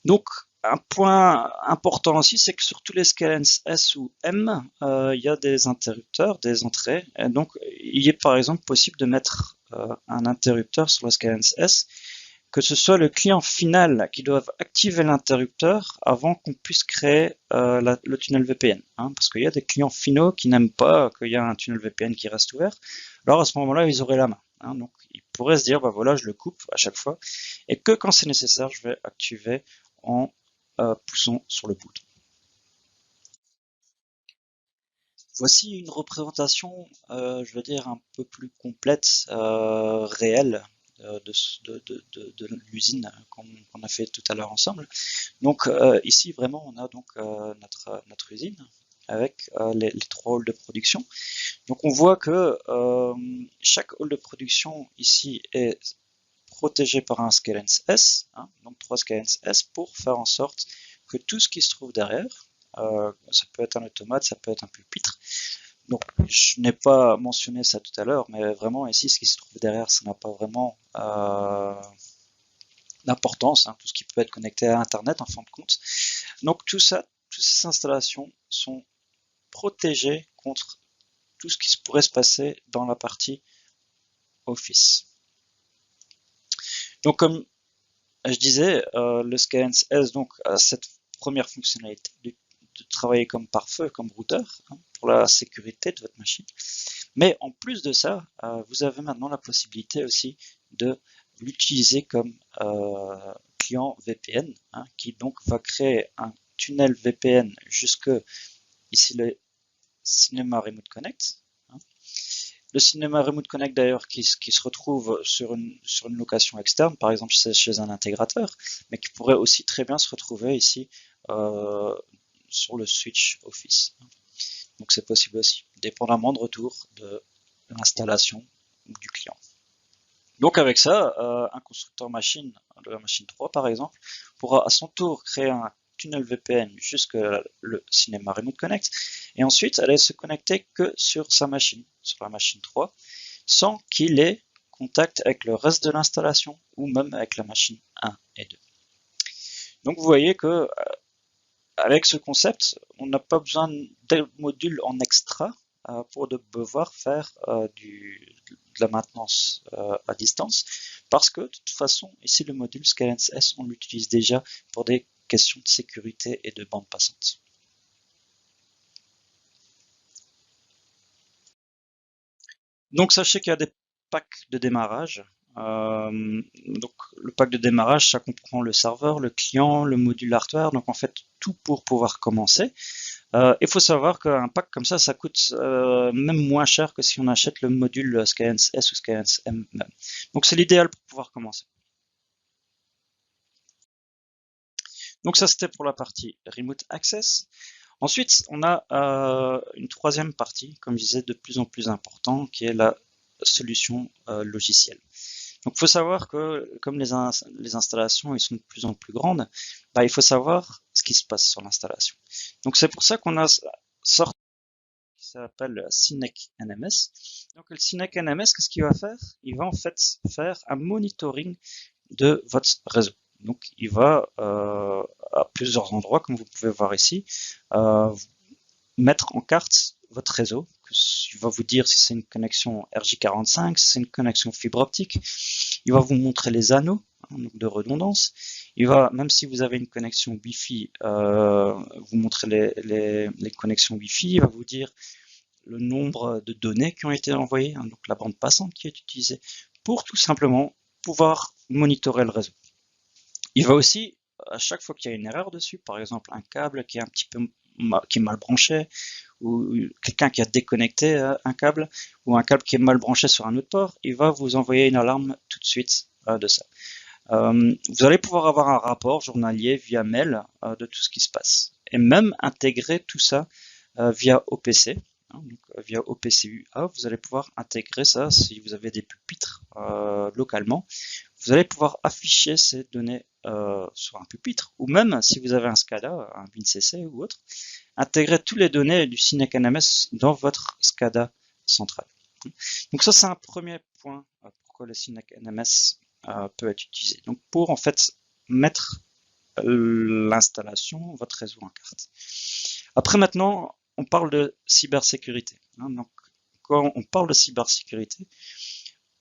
Donc un point important aussi, c'est que sur tous les Scalens S ou M, il y a des interrupteurs, des entrées. Et donc il est par exemple possible de mettre un interrupteur sur le Scalens S, que ce soit le client final qui doit activer l'interrupteur avant qu'on puisse créer le tunnel VPN. Parce qu'il y a des clients finaux qui n'aiment pas qu'il y a un tunnel VPN qui reste ouvert. Alors à ce moment-là, ils auraient la main. Donc ils pourraient se dire, bah voilà, je le coupe à chaque fois. Et que quand c'est nécessaire, je vais activer en poussant sur le bouton. Voici une représentation, je veux dire, un peu plus complète, réelle, de l'usine qu'on a fait tout à l'heure ensemble. Donc ici vraiment on a donc notre usine avec les 3 halls de production. Donc on voit que chaque hall de production ici est protégé par un Scalens S, donc 3 Scalens S pour faire en sorte que tout ce qui se trouve derrière, ça peut être un automate, ça peut être un pupitre. Donc, je n'ai pas mentionné ça tout à l'heure, mais vraiment ici, ce qui se trouve derrière, ça n'a pas vraiment d'importance, tout ce qui peut être connecté à Internet en fin de compte. Donc, tout ça, toutes ces installations sont protégées contre tout ce qui pourrait se passer dans la partie Office. Donc, comme je disais, le Scalens S donc, a cette première fonctionnalité de travailler comme pare-feu, comme routeur, pour la sécurité de votre machine. Mais en plus de ça, vous avez maintenant la possibilité aussi de l'utiliser comme client VPN, qui donc va créer un tunnel VPN jusque ici le Cinema Remote Connect. Le Cinema Remote Connect d'ailleurs qui se retrouve sur une location externe, par exemple chez un intégrateur, mais qui pourrait aussi très bien se retrouver ici sur le switch Office. Donc c'est possible aussi, dépendamment de retour de l'installation du client. Donc avec ça, un constructeur machine, de la machine 3 par exemple, pourra à son tour créer un tunnel VPN jusque le Cinema Remote Connect, et ensuite aller se connecter que sur sa machine, sur la machine 3, sans qu'il ait contact avec le reste de l'installation, ou même avec la machine 1 et 2. Donc vous voyez que avec ce concept, on n'a pas besoin de modules en extra pour devoir faire de la maintenance à distance, parce que de toute façon, ici le module Scalens S, on l'utilise déjà pour des questions de sécurité et de bande passante. Donc sachez qu'il y a des packs de démarrage. Donc le pack de démarrage, ça comprend le serveur, le client, le module hardware, donc en fait tout pour pouvoir commencer. Il faut savoir qu'un pack comme ça coûte même moins cher que si on achète le module Scalens S ou Scalens M même. Donc c'est l'idéal pour pouvoir commencer. Donc ça c'était pour la partie Remote Access. Ensuite, on a une troisième partie, comme je disais, de plus en plus important, qui est la solution logicielle. Donc, il faut savoir que comme les installations ils sont de plus en plus grandes, il faut savoir ce qui se passe sur l'installation. Donc, c'est pour ça qu'on a sorti qui s'appelle Synec NMS. Donc, le Synec NMS, qu'est-ce qu'il va faire? Il va en fait faire un monitoring de votre réseau. Donc, il va à plusieurs endroits, comme vous pouvez voir ici, mettre en carte votre réseau. Il va vous dire si c'est une connexion RJ45, si c'est une connexion fibre optique. Il va vous montrer les anneaux donc de redondance. Il va, même si vous avez une connexion Wi-Fi, vous montrer les connexions Wi-Fi, il va vous dire le nombre de données qui ont été envoyées, donc la bande passante qui est utilisée, pour tout simplement pouvoir monitorer le réseau. Il va aussi, à chaque fois qu'il y a une erreur dessus, par exemple un câble qui est un petit peu qui est mal branché, ou quelqu'un qui a déconnecté un câble, ou un câble qui est mal branché sur un autre port, il va vous envoyer une alarme tout de suite de ça. Vous allez pouvoir avoir un rapport journalier via mail de tout ce qui se passe, et même intégrer tout ça via OPC. Donc, via OPC-UA, vous allez pouvoir intégrer ça si vous avez des pupitres localement. Vous allez pouvoir afficher ces données sur un pupitre, ou même si vous avez un SCADA, un WinCC ou autre, intégrer toutes les données du SYNEC NMS dans votre SCADA central. Donc ça, c'est un premier point pourquoi le SYNEC NMS peut être utilisé. Donc pour en fait mettre l'installation, votre réseau en carte. Après maintenant, on parle de cybersécurité. Donc quand on parle de cybersécurité,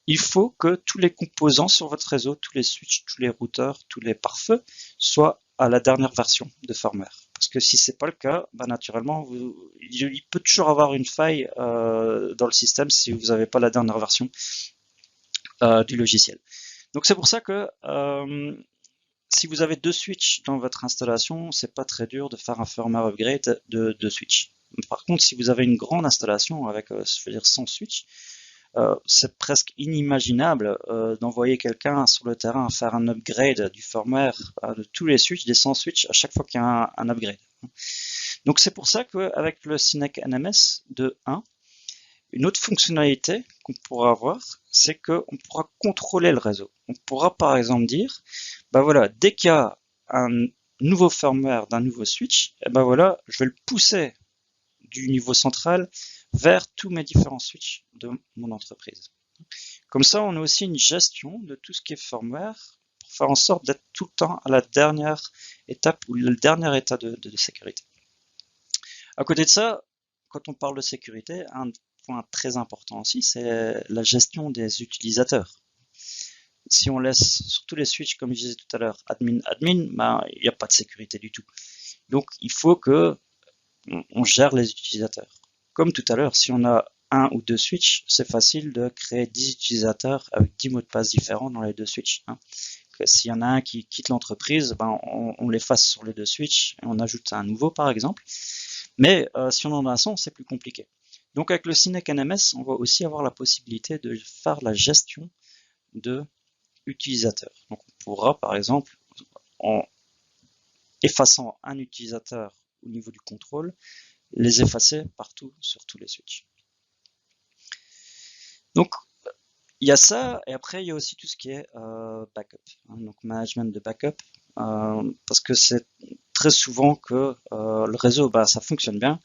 il faut que tous les composants sur votre réseau, tous les switches, tous les routeurs, tous les pare-feux soient à la dernière version de firmware. Parce que si c'est pas le cas, naturellement, il peut toujours avoir une faille dans le système si vous n'avez pas la dernière version du logiciel. Donc c'est pour ça que si vous avez 2 switches dans votre installation, c'est pas très dur de faire un firmware upgrade de 2 switches. Par contre, si vous avez une grande installation avec, je veux dire, 100 switches, c'est presque inimaginable d'envoyer quelqu'un sur le terrain faire un upgrade du firmware de tous les switches, des 100 switches, à chaque fois qu'il y a un upgrade. Donc c'est pour ça qu'avec le SYNEC NMS de 1, une autre fonctionnalité qu'on pourra avoir, c'est qu'on pourra contrôler le réseau. On pourra par exemple dire, voilà, dès qu'il y a un nouveau firmware d'un nouveau switch, voilà, je vais le pousser du niveau central vers tous mes différents switches de mon entreprise. Comme ça, on a aussi une gestion de tout ce qui est firmware pour faire en sorte d'être tout le temps à la dernière étape ou le dernier état de sécurité. À côté de ça, quand on parle de sécurité, un point très important aussi, c'est la gestion des utilisateurs. Si on laisse sur tous les switches, comme je disais tout à l'heure, admin, il n'y a pas de sécurité du tout. Donc, il faut que on gère les utilisateurs. Comme tout à l'heure, si on a 1 ou 2 switches, c'est facile de créer 10 utilisateurs avec 10 mots de passe différents dans les 2 switches. S'il y en a un qui quitte l'entreprise, on l'efface sur les 2 switches et on ajoute un nouveau par exemple. Mais si on en a 100, c'est plus compliqué. Donc avec le SYNEC NMS, on va aussi avoir la possibilité de faire la gestion de utilisateurs. Donc on pourra par exemple, en effaçant un utilisateur au niveau du contrôle, les effacer partout sur tous les switches. Donc il y a ça, et après il y a aussi tout ce qui est backup, donc management de backup, parce que c'est très souvent que le réseau, ça fonctionne bien.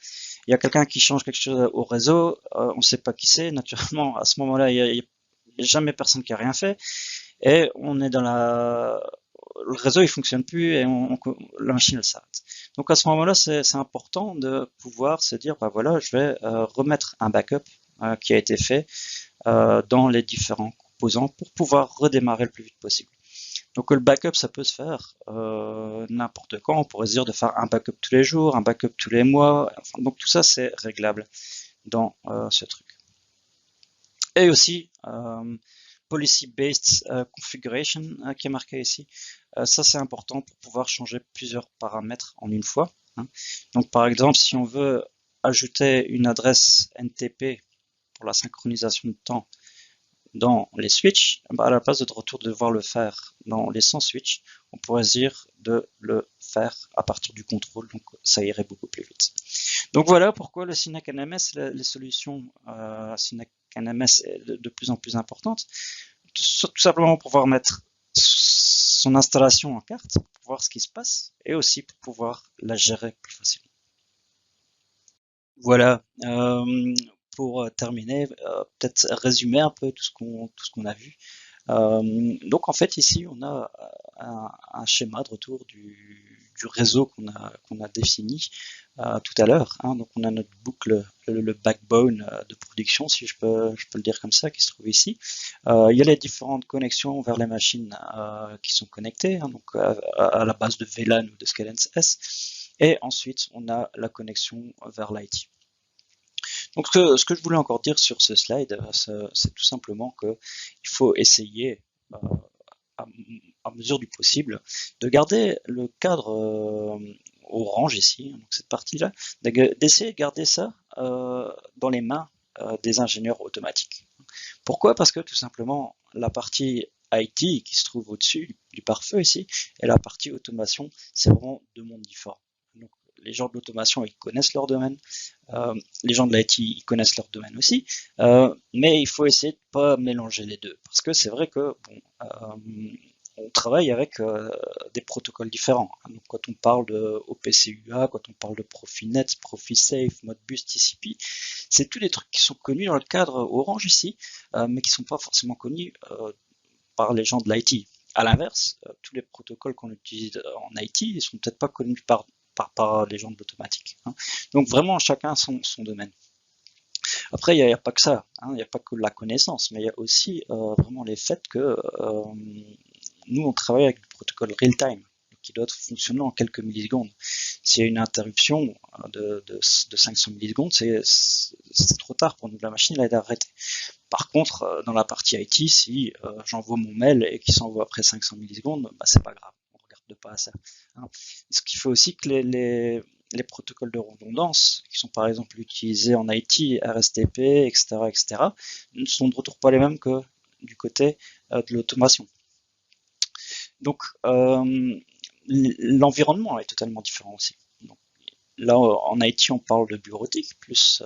Il y a quelqu'un qui change quelque chose au réseau, on ne sait pas qui c'est, naturellement, à ce moment-là, il n'y a jamais personne qui a rien fait, et on est dans le réseau il fonctionne plus et la machine elle s'arrête. Donc à ce moment-là, c'est important de pouvoir se dire, voilà, je vais remettre un backup qui a été fait dans les différents composants pour pouvoir redémarrer le plus vite possible. Donc le backup, ça peut se faire n'importe quand. On pourrait se dire de faire un backup tous les jours, un backup tous les mois. Enfin, donc tout ça, c'est réglable dans ce truc. Et aussi, Policy-Based Configuration qui est marqué ici. Ça, c'est important pour pouvoir changer plusieurs paramètres en une fois. Donc par exemple, si on veut ajouter une adresse NTP pour la synchronisation de temps dans les switches, à la place de retour de devoir le faire dans les 100 switches, on pourrait se dire de le faire à partir du contrôle, donc ça irait beaucoup plus vite. Donc voilà pourquoi le SYNEC NMS, les solutions SYNEC NMS est de plus en plus importante, tout simplement pour pouvoir mettre son installation en carte, pour voir ce qui se passe, et aussi pour pouvoir la gérer plus facilement. Voilà. Pour terminer, peut-être résumer un peu tout ce qu'on a vu. Donc en fait ici on a un schéma de retour du réseau qu'on a défini tout à l'heure. Donc on a notre boucle, le backbone de production, si je peux le dire comme ça, qui se trouve ici. Il y a les différentes connexions vers les machines qui sont connectées, donc à la base de VLAN ou de Scalance S. Et ensuite, on a la connexion vers l'IT. Donc ce que je voulais encore dire sur ce slide, c'est tout simplement qu'il faut essayer, à mesure du possible, de garder le cadre orange ici, donc cette partie-là, d'essayer de garder ça dans les mains des ingénieurs automatiques. Pourquoi? Parce que tout simplement, la partie IT qui se trouve au-dessus du pare-feu ici, et la partie automation, c'est vraiment deux mondes différents. Donc, les gens de l'automation, ils connaissent leur domaine, les gens de l'IT, ils connaissent leur domaine aussi, mais il faut essayer de ne pas mélanger les deux, parce que c'est vrai que on travaille avec des protocoles différents. Donc, quand on parle de OPC-UA, quand on parle de Profinet, ProfiSafe, Modbus, TCP, c'est tous des trucs qui sont connus dans le cadre Orange ici, mais qui ne sont pas forcément connus par les gens de l'IT. À l'inverse, tous les protocoles qu'on utilise en IT ne sont peut-être pas connus par les gens de l'automatique. Donc vraiment, chacun son domaine. Après, il n'y a pas que ça, il n'y a pas que la connaissance, mais il y a aussi vraiment les faits que nous, on travaille avec le protocole real-time, qui doit fonctionner en quelques millisecondes. S'il y a une interruption de 500 millisecondes, c'est trop tard pour nous. La machine elle est arrêtée. Par contre, dans la partie IT, si j'envoie mon mail et qu'il s'envoie après 500 millisecondes, c'est pas grave. On regarde pas à ça. Ce qui fait aussi que les protocoles de redondance, qui sont par exemple utilisés en IT, RSTP, etc., ne sont de retour pas les mêmes que du côté de l'automation. Donc, l'environnement est totalement différent aussi. Donc, là, en IT, on parle de bureautique, plus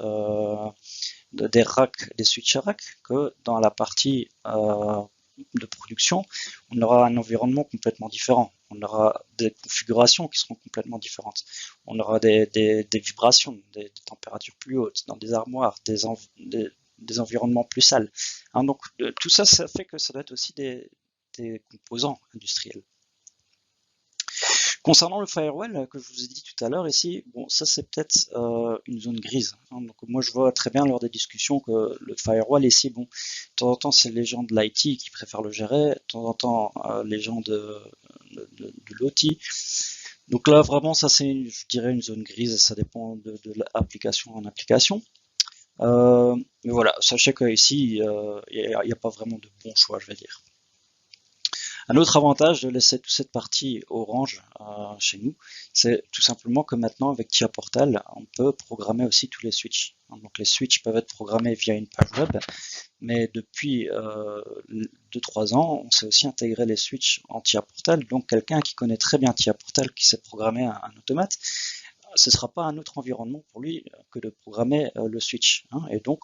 des racks, des switch racks, que dans la partie de production, on aura un environnement complètement différent. On aura des configurations qui seront complètement différentes. On aura des vibrations, des températures plus hautes, dans des armoires, des environnements plus sales. Donc, tout ça, ça fait que ça doit être aussi des composants industriels. Concernant le firewall que je vous ai dit tout à l'heure ici, bon, ça c'est peut-être une zone grise. Donc moi je vois très bien lors des discussions que le firewall ici, bon, de temps en temps c'est les gens de l'IT qui préfèrent le gérer, de temps en temps les gens de l'OT. Donc là vraiment ça c'est, je dirais, une zone grise, ça dépend de l'application en application. Mais voilà, sachez qu'ici il n'y a pas vraiment de bon choix, je vais dire. Un autre avantage de laisser toute cette partie orange chez nous, c'est tout simplement que maintenant avec TIA Portal, on peut programmer aussi tous les switches. Donc les switches peuvent être programmés via une page web, mais depuis 2-3 ans, on sait aussi intégrer les switches en TIA Portal. Donc quelqu'un qui connaît très bien TIA Portal, qui sait programmer un automate, ce ne sera pas un autre environnement pour lui que de programmer le switch. Et donc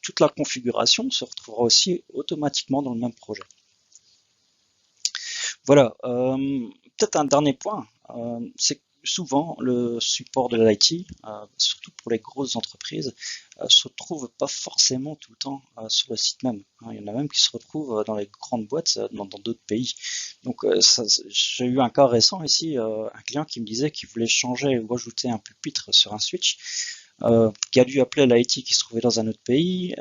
toute la configuration se retrouvera aussi automatiquement dans le même projet. Voilà, peut-être un dernier point, c'est que souvent le support de l'IT, surtout pour les grosses entreprises, se retrouve pas forcément tout le temps sur le site même. Il y en a même qui se retrouvent dans les grandes boîtes dans d'autres pays. Donc j'ai eu un cas récent ici, un client qui me disait qu'il voulait changer ou ajouter un pupitre sur un switch, qui a dû appeler l'IT qui se trouvait dans un autre pays,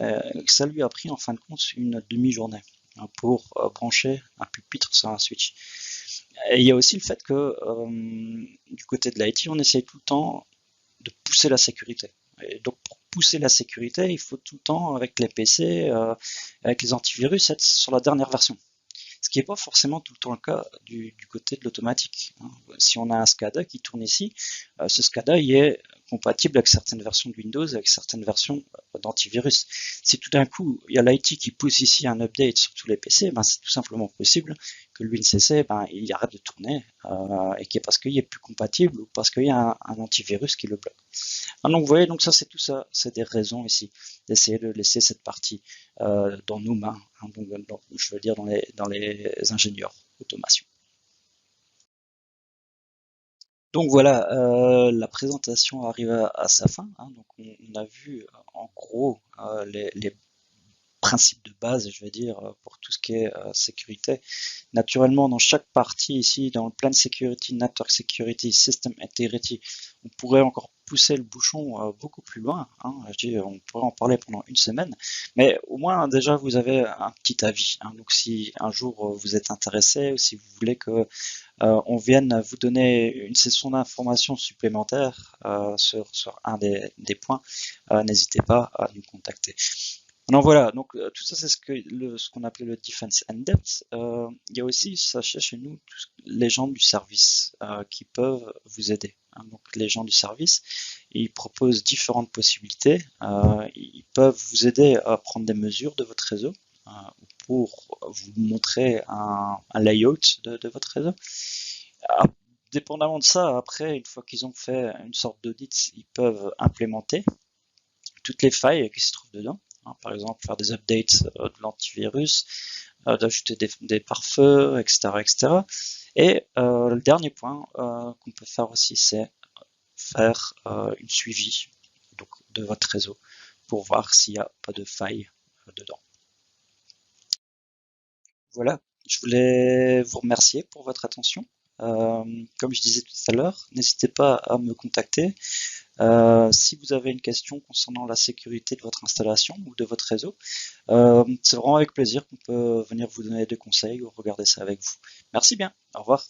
ça lui a pris en fin de compte une demi-journée pour brancher un pupitre sur un switch. Et il y a aussi le fait que du côté de l'IT, on essaye tout le temps de pousser la sécurité. Et donc pour pousser la sécurité, il faut tout le temps, avec les PC, avec les antivirus, être sur la dernière version. Ce qui n'est pas forcément tout le temps le cas du côté de l'automatique. Si on a un SCADA qui tourne ici, ce SCADA il est compatible avec certaines versions de Windows, avec certaines versions d'antivirus. Si tout d'un coup il y a l'IT qui pousse ici un update sur tous les PC, c'est tout simplement possible que le WinCC il arrête de tourner et que parce qu'il est plus compatible ou parce qu'il y a un antivirus qui le bloque. Donc vous voyez, donc ça c'est tout ça, c'est des raisons ici d'essayer de laisser cette partie dans nos mains, donc, je veux dire dans les ingénieurs automation. Donc voilà, la présentation arrive à sa fin. Donc on a vu en gros les principe de base, je vais dire, pour tout ce qui est sécurité. Naturellement, dans chaque partie ici, dans le Plan Security, Network Security, System Integrity, on pourrait encore pousser le bouchon beaucoup plus loin. Hein. Je dis, on pourrait en parler pendant une semaine, mais au moins déjà vous avez un petit avis. Hein. Donc si un jour vous êtes intéressé ou si vous voulez que on vienne vous donner une session d'information supplémentaire sur un des points, n'hésitez pas à nous contacter. Donc voilà, donc tout ça c'est ce qu'on appelait le defense in depth. Il y a aussi, sachez chez nous, les gens du service qui peuvent vous aider. Hein. Donc les gens du service, ils proposent différentes possibilités. Ils peuvent vous aider à prendre des mesures de votre réseau pour vous montrer un layout de votre réseau. Dépendamment de ça, après, une fois qu'ils ont fait une sorte d'audit, ils peuvent implémenter toutes les failles qui se trouvent dedans. Par exemple, faire des updates de l'antivirus, d'ajouter des pare-feux, etc., etc. Et le dernier point qu'on peut faire aussi, c'est faire une suivi donc, de votre réseau pour voir s'il n'y a pas de faille dedans. Voilà, je voulais vous remercier pour votre attention. Comme je disais tout à l'heure, n'hésitez pas à me contacter. Si vous avez une question concernant la sécurité de votre installation ou de votre réseau, c'est vraiment avec plaisir qu'on peut venir vous donner des conseils ou regarder ça avec vous. Merci bien, au revoir.